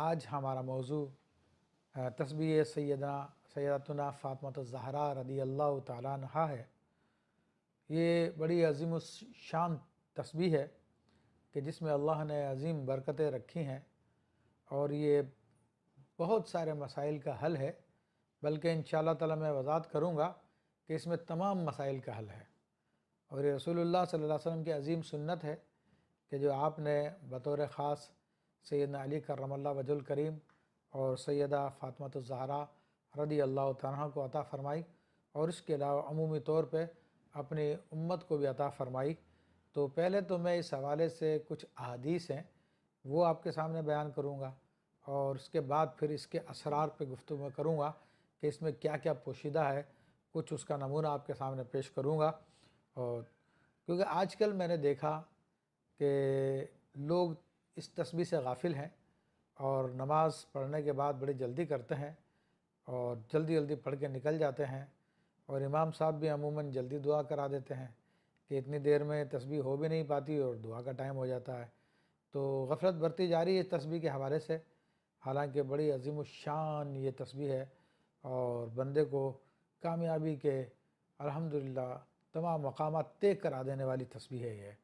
आज हमारा मौजू तस्बीह सैयदतुना फ़ातिमा ज़हरा रज़ियल्लाहु ताला अन्हा है। ये बड़ी अज़ीम शान तस्बीह है कि जिसमें अल्लाह ने अज़ीम बरकतें रखी हैं और ये बहुत सारे मसाइल का हल है, बल्कि इंशाअल्लाह ताला मैं वज़ाहत करूँगा कि इसमें तमाम मसाइल का हल है। और ये रसूलुल्लाह सल्लल्लाहु अलैहि वसल्लम की अज़ीम सुन्नत है कि जो आपने बतौर ख़ास सैयदना अली करमल्लाहु वजहुल करीम और सैयदा फ़ातिमा ज़हरा रज़ियल्लाहु ताला अन्हा को अता फ़रमाई और इसके अलावा अमूमी तौर पे अपनी उम्मत को भी अता फ़रमाई। तो पहले तो मैं इस हवाले से कुछ अहादीस हैं वो आपके सामने बयान करूँगा और उसके बाद फिर इसके असरार पे गुफ्तगू मैं करूँगा कि इसमें क्या क्या पोशीदा है, कुछ उसका नमूना आपके सामने पेश करूँगा। और क्योंकि आजकल मैंने देखा कि लोग इस तस्बीह से गाफिल हैं और नमाज़ पढ़ने के बाद बड़ी जल्दी करते हैं और जल्दी जल्दी पढ़ के निकल जाते हैं और इमाम साहब भी अमूमन जल्दी दुआ करा देते हैं कि इतनी देर में तस्बीह हो भी नहीं पाती और दुआ का टाइम हो जाता है। तो गफलत बरती जा रही है इस तस्बीह के हवाले से, हालांकि बड़ी अज़ीम शान ये तस्बीह है और बंदे को कामयाबी के अल्हम्दुलिल्लाह तमाम मकामात तय करा देने वाली तस्बीह है ये।